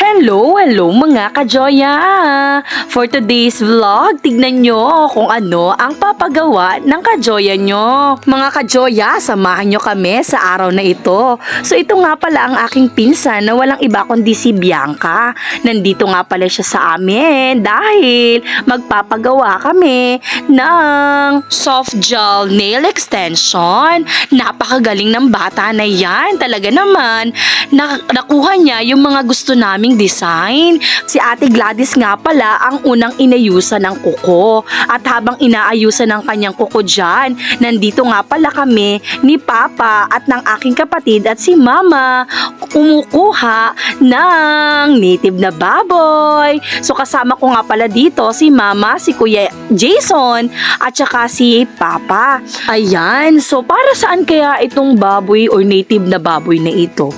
Hello mga ka-Joya! For today's vlog, tignan nyo kung ano ang papagawa ng ka-Joya nyo. Mga ka-Joya, samahan nyo kami sa araw na ito. So ito nga pala ang aking pinsan na walang iba kundi si Bianca. Nandito nga pala siya sa amin dahil magpapagawa kami ng soft gel nail extension. Napakagaling ng bata na yan. Talaga naman, nakuha niya yung mga gusto naming design. Si Ate Gladys nga pala ang unang inayusan ng kuko. At habang inaayusan ng kanyang kuko dyan, nandito nga pala kami ni Papa at ng aking kapatid at si Mama kumukuha ng native na baboy. So kasama ko nga pala dito si Mama, si Kuya Jason at saka si Papa. Ayan, so para saan kaya itong baboy or native na baboy na ito?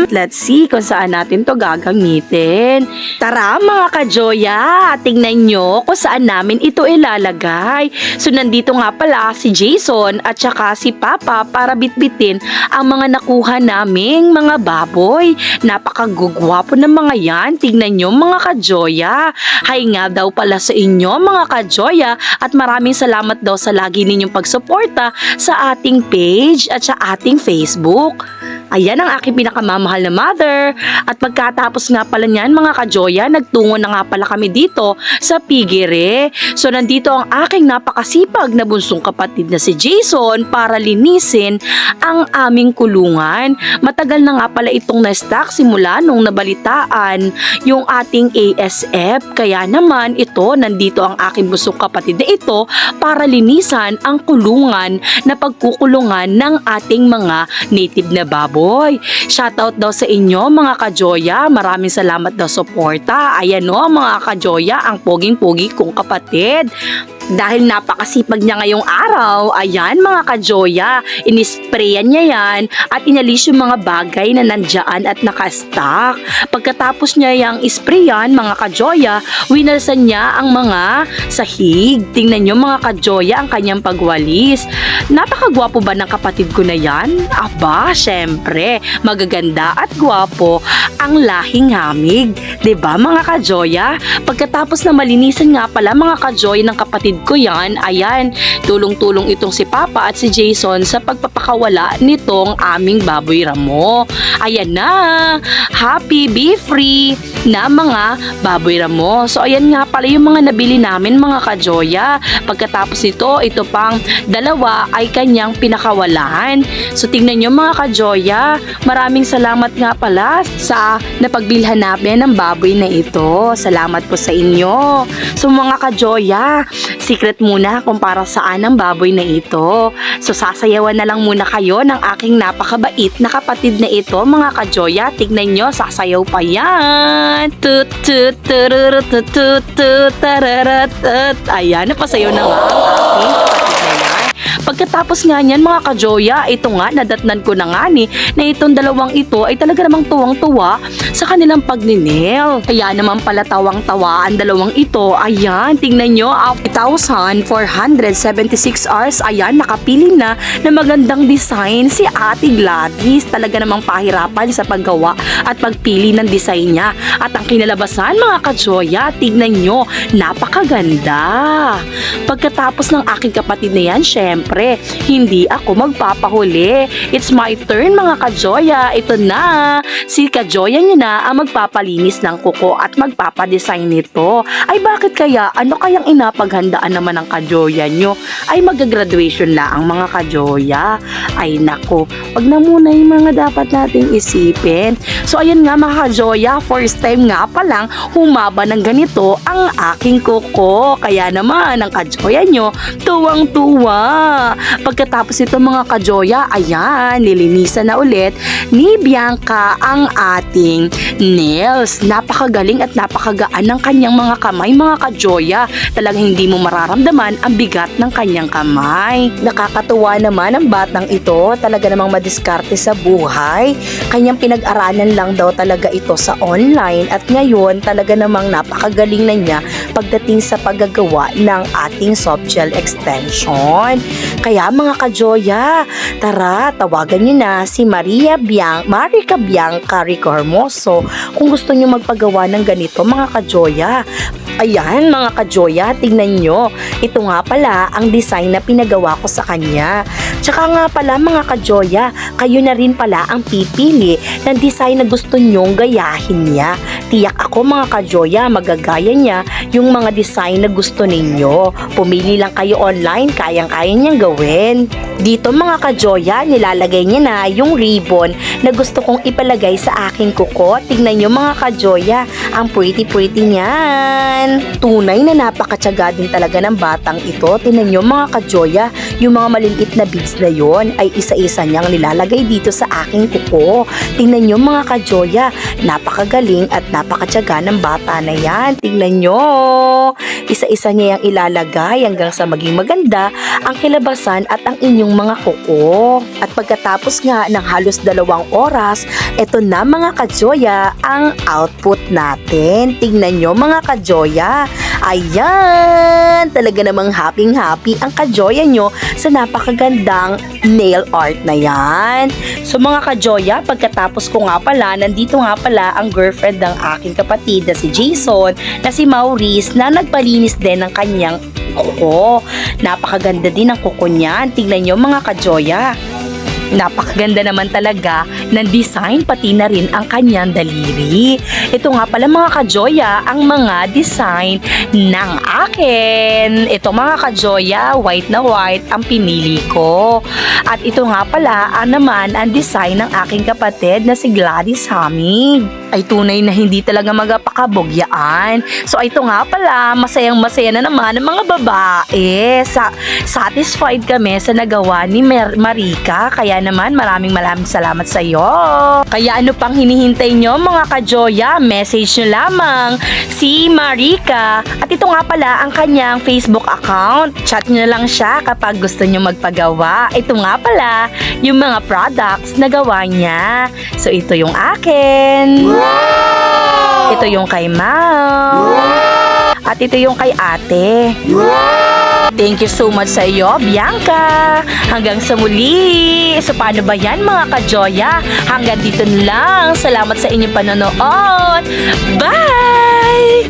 Let's see kung saan natin to gagamitin. Tara mga ka-Joya, tingnan nyo kung saan namin ito ilalagay. So nandito nga pala si Jason at saka si Papa para bitbitin ang mga nakuha naming mga baboy. Napakagugwapo ng mga yan. Tingnan nyo mga ka-Joya. Hay nga daw pala sa inyo mga ka-Joya at maraming salamat daw sa lagi ninyong pagsuporta sa ating page at sa ating Facebook. Ayan ang aking pinakamamahal na mother. At pagkatapos nga pala niyan mga ka-Joya, nagtungo na nga pala kami dito sa Pigire. So nandito ang aking napakasipag na bunsong kapatid na si Jason para linisin ang aming kulungan. Matagal na nga pala itong na-stock simula nung nabalitaan yung ating ASF. Kaya naman ito, nandito ang aking bunsong kapatid na ito para linisan ang kulungan na pagkukulungan ng ating mga native na baboy. Shoutout daw sa inyo mga ka-Joya. Maraming salamat daw sa suporta. Ayan o mga ka-Joya, ang poging-pogi kong kapatid. Dahil napakasipag niya ngayong araw, ayan mga ka-Joya, inisprayan niya yan at inalis yung mga bagay na nandyan at nakastock. Pagkatapos niya yung isprayan mga ka-Joya, winalsan niya ang mga sahig. Tingnan niyo mga ka-Joya ang kanyang pagwalis. Napakagwapo ba ng kapatid ko na yan? Aba, syempre, magaganda at gwapo ang lahing hamig. Diba mga ka-Joya? Pagkatapos na malinisan nga pala mga ka-Joya ng kapatid ko yan, ayan, tulong-tulong itong si Papa at si Jason sa pagpapakawala nitong aming baboy ramo. Ayan na, happy, be free na mga baboy ramo. So ayan nga pala yung mga nabili namin mga ka-Joya. Pagkatapos nito, ito pang dalawa ay kanyang pinakawalan. So tingnan nyo mga ka-Joya, maraming salamat nga pala sa napagbilhan namin ng baboy na ito. Salamat po sa inyo. So mga ka-Joya, secret muna kung para saan ang baboy na ito. So sasayawan na lang muna kayo ng aking napakabait na kapatid na ito mga ka-Joya. Tignan nyo, sasayaw pa yan. Tut tut tururut tut tut tut tararat tut. Ayan, napasayaw na nga ang aking kapatid na yan. Pagkatapos nga niyan mga ka-Joya, ito nga, nadatnan ko na nga ni na itong dalawang ito ay talaga namang tuwang-tuwa sa kanilang pagninil. Kaya naman pala tawang-tawa ang dalawang ito. Ayan, tingnan nyo, after 1,476 hours, ayan, nakapili na magandang design si Ate Gladys. Talaga namang pahirapan sa paggawa at pagpili ng design niya. At ang kinalabasan mga ka-Joya, tignan nyo, napakaganda. Pagkatapos ng aking kapatid na yan, syempre, hindi ako magpapahuli. It's my turn mga ka-Joya. Ito na, si ka-Joya niya na ang magpapalinis ng kuko at magpapadesign nito. Ay bakit kaya? Ano kayang inapaghandaan naman ng ka-Joya nyo? Ay magagraduation na ang mga ka-Joya. Ay nako, wag na muna yung mga dapat nating isipin. So ayan nga mga ka-Joya, first time nga pa lang humaba ng ganito ang aking kuko. Kaya naman ang ka-Joya nyo, tuwang-tuwa. Pagkatapos ito mga ka-Joya, ayan, nilinisan na ulit ni Bianca ang ating nails. Napakagaling at napakagaan ng kanyang mga kamay mga ka-Joya. Talagang hindi mo mararamdaman ang bigat ng kanyang kamay. Nakakatuwa naman ang batang ito. Talaga namang madiskarte sa buhay. Kanyang pinag-aralan lang daw talaga ito sa online at ngayon talaga namang napakagaling na niya pagdating sa paggagawa ng ating soft gel extension. Kaya mga ka-Joya, tara, tawagan nyo na si Marica Bianca Rico Hermoso kung gusto nyo magpagawa ng ganito mga ka-Joya. Ayan mga ka-Joya, tingnan nyo. Ito nga pala ang design na pinagawa ko sa kanya. Tsaka nga pala mga ka-Joya, kayo na rin pala ang pipili ng design na gusto nyong gayahin niya. Tiyak ako mga ka-Joya, magagaya niya yung mga design na gusto ninyo. Pumili lang kayo online, kayang-kaya niyang gawin. Dito mga ka-Joya, nilalagay niya na yung ribbon na gusto kong ipalagay sa aking kuko. Tingnan nyo mga ka-Joya, ang pretty-pretty niyan. Tunay na napakatyaga din talaga ng batang ito. Tingnan nyo mga ka-Joya, yung mga maliliit na beads na yon ay isa-isa niyang nilalagay dito sa aking kuko. Tingnan nyo mga ka-Joya, napakagaling at napakatyaga ng bata na yan. Tingnan nyo, isa-isa niya yung ilalagay hanggang sa maging maganda ang kilabasan at ang inyong mga kuko. At pagkatapos nga ng halos 2 oras, eto na mga ka-Joya ang output natin. Tingnan nyo mga ka-Joya. Ayan! Talaga namang happy ang ka-Joya nyo sa napakagandang nail art na yan. So mga ka-Joya, pagkatapos ko nga pala, nandito nga pala ang girlfriend ng aking kapatid na si Jason, na si Maurice, na nagpalinis din ng kanyang kuko. Napakaganda din ang kuko niyan. Tingnan nyo mga ka-Joya. Napakaganda naman talaga ng design, pati na rin ang kanyang daliri. Ito nga pala mga ka-Joya ang mga design ng akin. Ito mga ka-Joya, white na white ang pinili ko. At ito nga pala naman ang design ng aking kapatid na si Gladys Hamig. Ay tunay na hindi talaga magapakabogyaan. So ito nga pala, masayang-masaya na naman ang mga babae. Satisfied kami sa nagawa ni Marica. Kaya naman maraming salamat sa iyo. Kaya ano pang hinihintay nyo mga ka-Joya? Message nyo lamang si Marica. At ito nga pala ang kanyang Facebook account. Chat nyo lang siya kapag gusto nyo magpagawa. Ito nga pala yung mga products na gawa niya. So ito yung akin. Wow! Ito yung kay Ma'am. Wow! At ito yung kay ate. Wow! Thank you so much sa iyo, Bianca. Hanggang sa muli. So paano ba yan mga ka-Joya? Hanggang dito lang. Salamat sa inyong panonood. Bye!